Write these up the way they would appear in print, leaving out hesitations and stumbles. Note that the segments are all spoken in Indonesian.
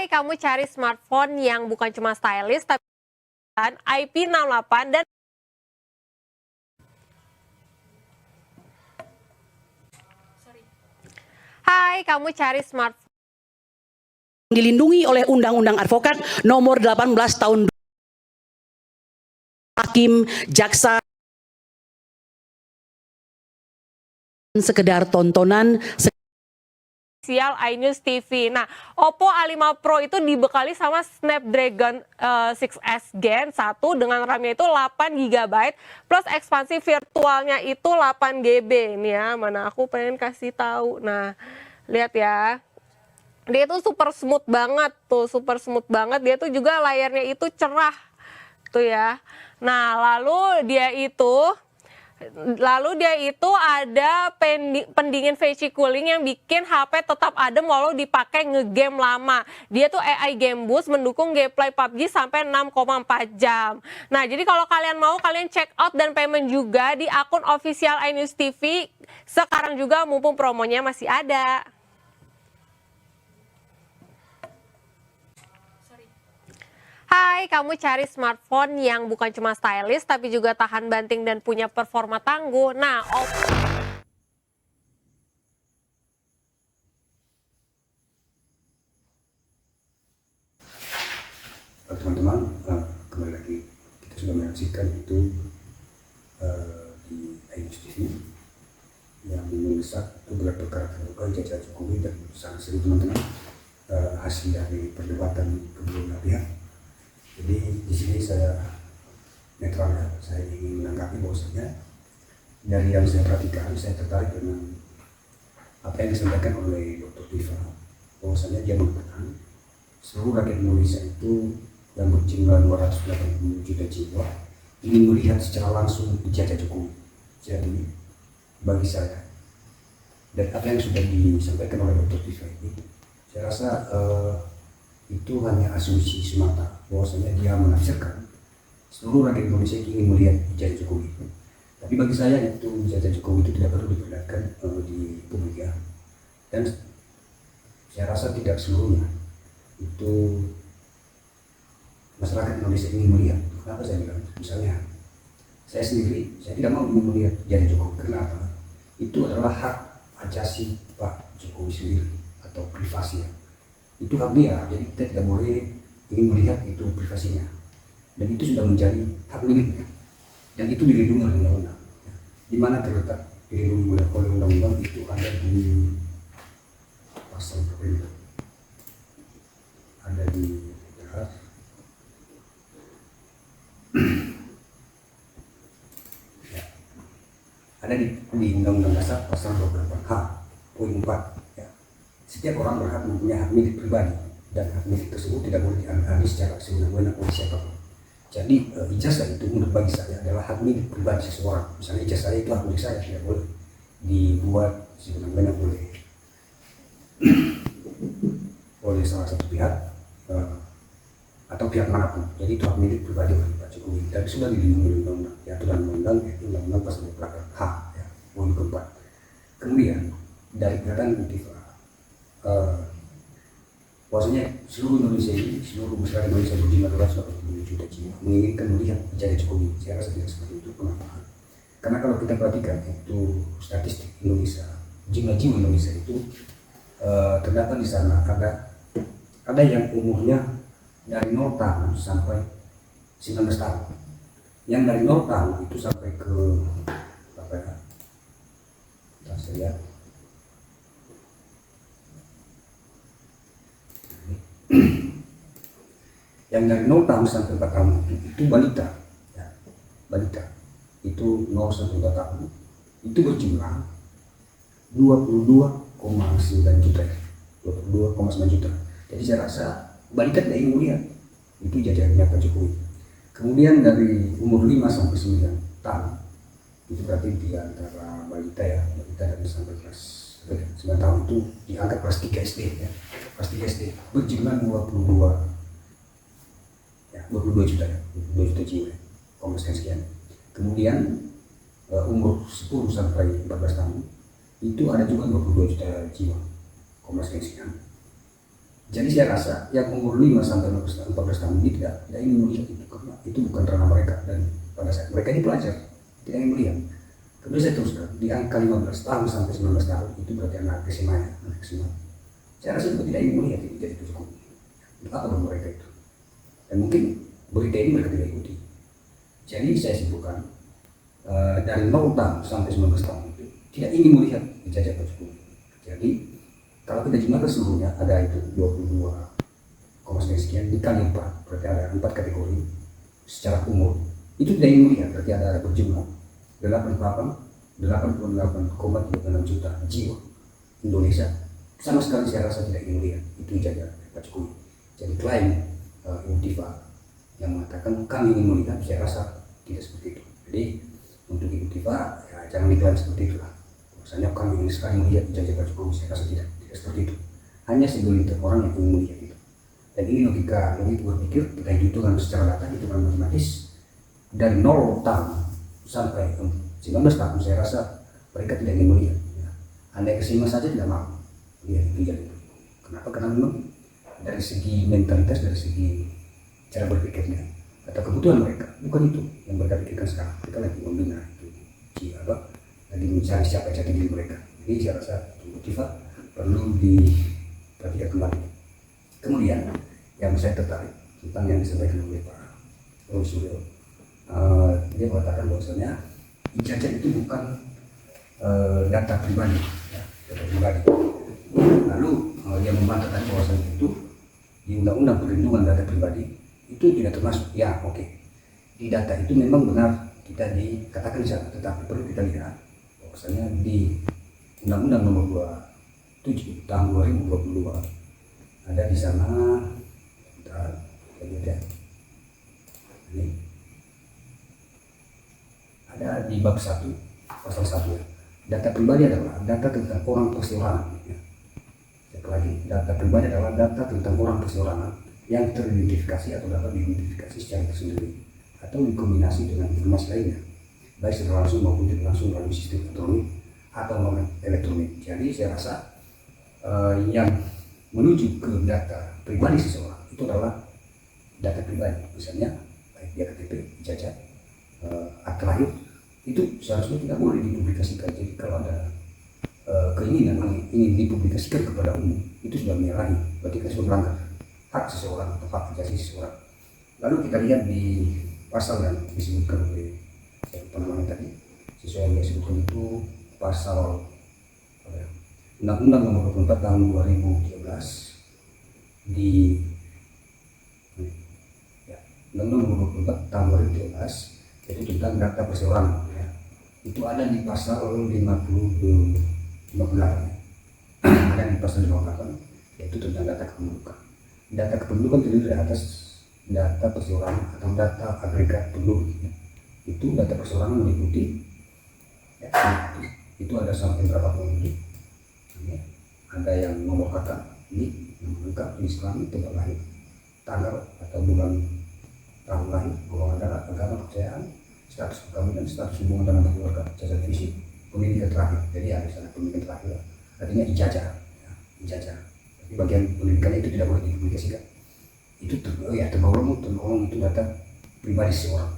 Hai, kamu cari smartphone yang bukan cuma stylish tapi IP68 dan Hai, kamu cari smartphone dilindungi oleh Undang-Undang Advokat Nomor 18 Tahun Hakim, Jaksa, sekedar tontonan. iNews TV. Nah, Oppo A5 Pro itu dibekali sama Snapdragon 6S Gen 1 dengan RAM-nya itu 8 GB plus ekspansi virtualnya itu 8 GB. Nih ya, mana aku pengen kasih tahu. Nah, lihat ya. Dia tuh super smooth banget tuh, super smooth banget. Dia tuh juga layarnya itu cerah tuh ya. Nah, Lalu dia itu ada pendingin VC cooling yang bikin HP tetap adem walau dipakai ngegame lama. Dia tuh AI Game Boost mendukung gameplay PUBG sampai 6,4 jam. Nah, jadi kalau kalian mau, kalian check out dan payment juga di akun official iNews TV. Sekarang juga mumpung promonya masih ada. Hai, kamu cari smartphone yang bukan cuma stylish tapi juga tahan banting dan punya performa tangguh. Nah, teman-teman, kembali lagi kita sudah menyaksikan itu di iNews TV yang mendesak itu gelar perkara terbuka Jajar Jokowi dan sangat seru teman-teman, hasil dari perdebatan kedua belah pihak. Jadi di sini saya netral ya, saya ingin menanggapi bahwasanya dari yang saya perhatikan, saya tertarik dengan apa yang disampaikan oleh Dr. Tifa, bahwasanya dia mengatakan seluruh rakyat Indonesia itu yang berjumlah 280 juta jiwa ingin melihat secara langsung dijajah Jokowi. Jadi bagi saya dan apa yang sudah disampaikan oleh Dr. Tifa ini, saya rasa itu hanya asumsi semata, bahwasanya dia menafsirkan seluruh rakyat Indonesia ingin melihat dijajah Jokowi. Tapi bagi saya itu dijajah Jokowi itu tidak perlu diperlihatkan di publik ya. Dan saya rasa tidak seluruhnya itu masyarakat Indonesia ingin melihat. Kenapa saya bilang? Misalnya saya sendiri, saya tidak mau melihat dijajah Jokowi. Kenapa? Itu adalah hak asasi Pak Jokowi sendiri atau privasi ya. Itu hak dia, jadi kita tidak boleh ingin melihat itu privasinya, dan itu sudah menjadi hak miliknya, dan itu dilindungi oleh undang-undang. Di mana terletak dilindungi oleh undang-undang itu ada di pasal berapa? Ada di ya, ada di Undang-Undang Dasar pasal 28H poin 4 ya. Setiap orang berhak mempunyai hak milik pribadi dan hak milik tersebut tidak boleh diambil secara sewenang-wenang oleh siapapun. Jadi ijazah itu menurut bagi saya adalah hak milik pribadi seseorang. Misalnya ijazah itu hak milik saya, tidak boleh dibuat sewenang-wenang oleh salah satu pihak atau pihak manapun. Jadi itu hak milik pribadi oleh Pak Jokowi. Tapi sudah dilindungi oleh undang-undang, yaitu dalam undang-undang yaitu undang-undang pasal 28H ya, poin keempat. Kemudian dari pernyataan Tifa, bahwasanya seluruh Indonesia ini, seluruh masyarakat Indonesia berjumlah 280 juta jiwa menginginkan melihat dijajah Jokowi. Saya rasa tidak seperti itu. Kenapa? Karena kalau kita perhatikan itu statistik Indonesia, jumlah jiwa Indonesia itu terdapat di sana ada yang umurnya dari 0 tahun sampai 19 tahun. Yang dari 0 tahun itu sampai ke apa ya? Saya lihat. Yang dari 0 tahun sampai 4 tahun itu balita ya. Balita itu 0 sampai 2 tahun itu berjumlah 22,9 juta ya. 22,9 juta. Jadi saya rasa balita tidak ingin melihat itu jajarannya Pak Jokowi. Kemudian dari umur 5 sampai 9 tahun itu berarti di antara balita ya, balita dan sampai kelas 9 tahun itu dianggap kelas 3 SD ya. Kelas 3 SD berjumlah 22 juta ya, 22 juta jiwa, sekian. Kemudian umur 10 sampai 14 tahun itu ada juga 22 juta jiwa, sekian. Jadi saya rasa yang umur 5 sampai 14 tahun ini tidak ingin melihat itu karena itu bukan ranah mereka, dan pada saat mereka ini pelajar tidak ingin melihat. Kemudian saya teruskan di angka 15 tahun sampai 19 tahun itu berarti anak SMA ya, anak SMA. Saya rasa juga tidak ingin melihat itu, jadi itu cukup. Untuk apa bagi mereka itu? Dan mungkin berita ini mereka tidak ikuti. Jadi saya simpulkan dari 0 tahun sampai 19 tahun itu tidak ingin melihat dijajah Pak Jokowi. Jadi kalau kita jumlahkan seluruhnya ada itu 22,sekian dikali 4, berarti ada 4 kategori secara umur. Itu tidak ingin melihat, berarti ada berjumlah 88,36 juta jiwa Indonesia. Sama sekali saya rasa tidak ingin melihat itu dijajah Pak Jokowi. Jadi klaim Intifah yang mengatakan kami ingin melihat, saya rasa tidak seperti itu. Jadi untuk Intifah ya jangan diklaim seperti itulah. Misalnya kami ingin sekali melihat dijajah Pak Jokowi, saya rasa tidak seperti itu. Hanya segelintir orang yang ingin melihat itu. Dan ini logika berpikir kita hitungkan secara data, hitungan matematis dari 0 tahun sampai 19 tahun saya rasa mereka tidak ingin melihat. Andai kesima saja tidak mau lihat itu jadi. Kenapa? Karena memang dari segi mentalitas, dari segi cara berpikirnya atau kebutuhan mereka bukan itu yang mereka pikirkan sekarang. Kita lagi membina itu lagi mencari siapa jati diri mereka. Jadi saya rasa Intifah perlu diperhatikan kembali. Kemudian yang saya tertarik tentang yang disampaikan oleh Pak Roy Suryo, dia mengatakan bahwasanya ijazah itu bukan data pribadi, ya, data pribadi. Lalu dia membantahkan bahwasanya itu di Undang-Undang Perlindungan Data Pribadi itu tidak termasuk. Ya, oke. Di data itu memang benar kita dikatakan di sana, tetapi perlu kita lihat bahwasanya di Undang-Undang Nomor 27 Tahun 2022 ada di sana, ini ada di bab 1 pasal 1 ya. Data pribadi adalah data tentang orang perseorangan. Ya. Lagi, data pribadi adalah data tentang orang perseorangan yang teridentifikasi atau dapat diidentifikasi secara tersendiri atau dikombinasi dengan informasi lainnya, baik secara langsung maupun tidak langsung melalui sistem elektronik atau non elektronik. Jadi saya rasa yang menuju ke data pribadi seseorang itu adalah data pribadi, misalnya baik dia KTP, ijazah, akte lahir, itu seharusnya tidak boleh dipublikasikan. Jadi kalau ada keinginan ingin dipublikasikan kepada umum itu sudah menyalahi, berarti kita sudah melanggar hak seseorang atau hak asasi seseorang. Lalu kita lihat di pasal yang disebutkan oleh namanya tadi, sesuai yang disebutkan itu pasal Undang-Undang Nomor 24 Tahun 2013 di Undang-Undang Nomor 24 Tahun 2013 yaitu tentang data perseorangan. Ya. Itu ada di pasal 58 ada di pasal 58 yaitu tentang data kependudukan. Data kependudukan terdiri dari atas data perseorangan atau data agregat penduduk. Ya. Itu data perseorangan meliputi ya, itu ada sampai berapa penduduk. Ya. Ada yang nomor kakak, ini nomor lengkap, jenis kelamin, tempat lahir, tanggal atau bulan tahun lahir, golongan darah, agama, kepercayaan, status perkawinan, status hubungan dalam keluarga, cacat fisik, pendidikan terakhir. Jadi ada sana pendidikan terakhir, artinya ijazah, ya, ijazah. Tapi bagian pendidikannya itu tidak boleh dipublikasikan. Itu tergolong itu data pribadi seseorang.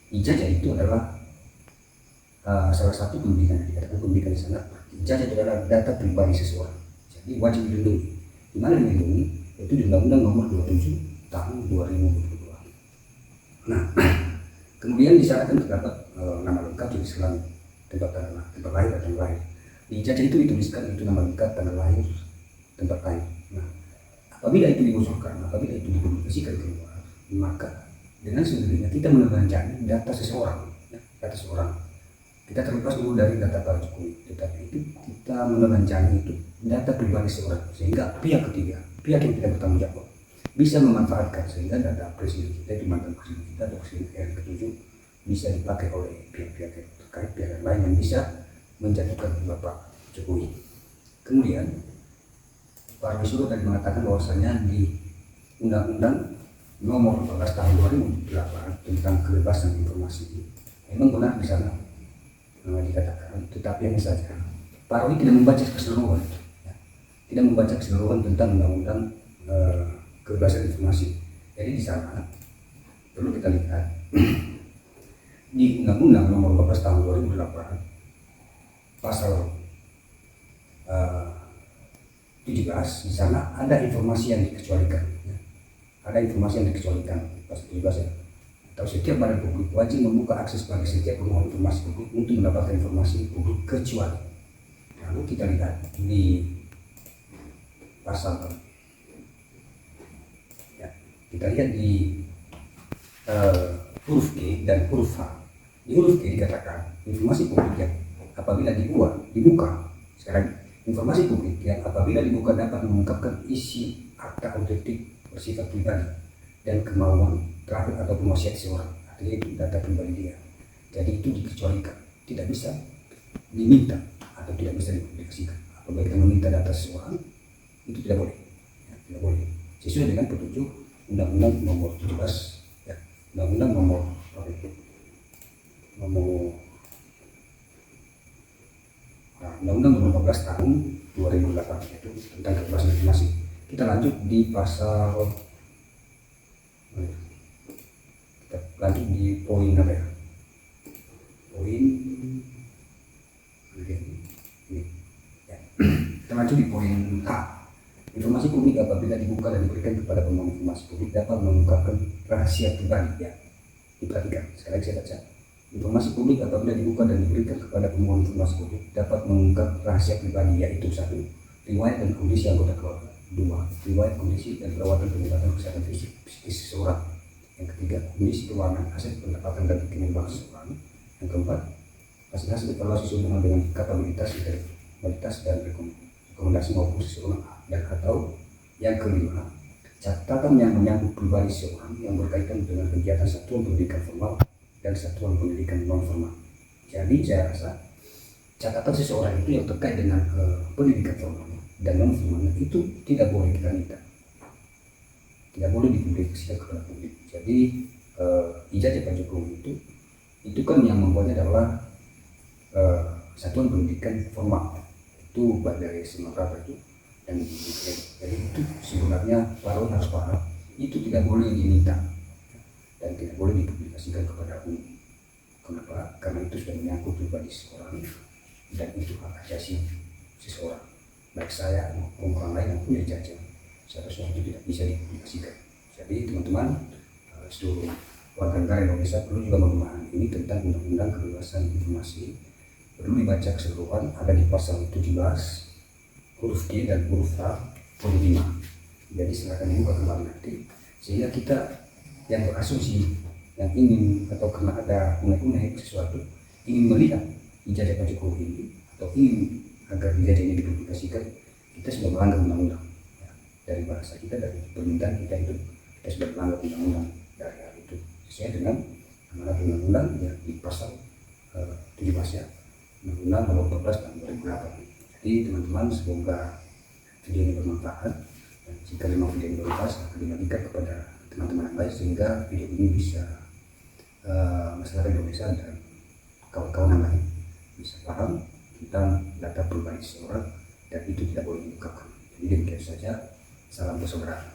Ijazah itu adalah salah satu pendidikan, dikatakan pendidikan di sana. Ijazah itu adalah data pribadi seseorang. Jadi wajib dilindungi. Di mana dilindungi? Itu di Undang-Undang Nomor 27 Tahun 2022. Nah, kemudian di sana kan terdapat nama lengkap, jenis kelamin, tempat lahir dan tanggal lahir. Di ijazah itu dituliskan itu nama lengkap, tanggal lahir, tempat lahir. Nah, apabila itu diusulkan, apabila itu dipublikasikan keluar, maka dengan sendirinya kita menelanjangi data seseorang, ya, data seseorang. Kita terlepas dulu dari data Pak Jokowi, tetapi itu kita menelanjangi itu data pribadi seseorang, sehingga pihak ketiga, pihak yang tidak bertanggung jawab bisa memanfaatkan sehingga data presiden kita, itu mantan presiden kita atau presiden yang ke-7 bisa dipakai oleh pihak-pihak terkait, pihak lain yang bisa menjatuhkan Bapak Jokowi. Kemudian Pak Roy Suryo tadi mengatakan bahwasanya di Undang-Undang Nomor 14 Tahun 2008 tentang kebebasan informasi memang benar di sana dikatakan, tetapi hanya saja Pak Roy tidak membaca keseluruhan, ya. Tidak membaca keseluruhan tentang Undang-Undang kebebasan informasi. Jadi di sana perlu kita lihat di Undang-Undang Nomor 12 Tahun 2008 pasal 17 di sana ada informasi yang dikecualikan. Ya. Ada informasi yang dikecualikan pasal 17 ya. Atau setiap badan publik wajib membuka akses bagi setiap pemohon informasi publik untuk mendapatkan informasi publik kecuali. Lalu kita lihat di pasal ya, kita lihat di huruf G dan huruf H. Di huruf G dikatakan informasi publik yang apabila dibuka sekarang informasi publik yang apabila dibuka dapat mengungkapkan isi akta otentik bersifat pribadi dan kemauan terakhir atau wasiat seorang, artinya itu data pribadi dia. Jadi itu dikecualikan, tidak bisa diminta atau tidak bisa dipublikasikan. Apabila kita meminta data seseorang itu tidak boleh, ya, tidak boleh. Sesuai dengan petunjuk Undang-Undang Nomor 17, ya, Undang-Undang Nomor Undang-Undang Nomor 14 Tahun 2008 yaitu tentang kebebasan informasi. Kita lanjut di pasal kita lanjut di poin apa ya? Poin ini. Ya. Kita lanjut di poin H. Informasi publik apabila dibuka dan diberikan kepada pemohon informasi publik dapat mengungkapkan rahasia pribadi. Ya, diperhatikan. Sekali lagi saya baca. Informasi publik apabila dibuka dan diberikan kepada pemohon informasi publik dapat mengungkap rahasia pribadi, yaitu 1. Riwayat dan kondisi anggota keluarga. 2. Riwayat kondisi dan perawatan pengobatan kesehatan fisik psikis seseorang. Yang ketiga, kondisi keuangan, aset pendapatan dan kemampuan seseorang. Yang keempat, hasil evaluasi sehubungan dengan kapabilitas, integritas dan rekomendasi maupun seseorang. Dan atau yang kelima, catatan yang menyangkut pribadi seseorang yang berkaitan dengan kegiatan satuan pendidikan formal dan satuan pendidikan non formal. Jadi saya rasa catatan seseorang itu yang terkait dengan pendidikan formal dan non formal itu tidak boleh kita minta, tidak boleh dipublikasikan kepada publik. Jadi ijazah Pak Jokowi itu kan yang membuatnya adalah satuan pendidikan formal itu dari Sumatera itu, dan jadi itu sebenarnya Pak Roy harus paham itu tidak boleh diminta dan tidak boleh dipublikasikan kepada umum. Kenapa? Karena itu sudah menyangkut pribadi seseorang dan itu hak asasi seseorang. Baik saya maupun orang lain yang punya ijazah, seharusnya itu tidak bisa dipublikasikan. Jadi teman-teman seluruh warga negara Indonesia perlu juga memahami ini tentang Undang-Undang Kebebasan Informasi. Perlu dibaca keseluruhan, ada di pasal 17 huruf G dan huruf H poin 5. Jadi silakan dibuka kembali nanti sehingga kita yang berasumsi yang ingin atau karena ada unek-unek sesuatu ingin melihat ijazah Pak Jokowi ini atau ingin agar ijazah ini dipublikasikan, kita sudah melanggar undang-undang ya. Dari bahasa kita, dari permintaan kita itu kita sudah melanggar undang-undang dari hal itu sesuai dengan amanat undang-undang ya, di pasal 17 ya, Undang-Undang Nomor 14 Tahun 2008. Jadi teman-teman semoga video ini bermanfaat, dan jika memang video ini bermanfaat akan dibagikan kepada teman-teman yang lain sehingga video ini bisa masyarakat Indonesia dan kawan-kawan yang lain bisa paham tentang data pribadi seseorang dan itu tidak boleh diungkapkan. Jadi demikian saja, salam persaudaraan.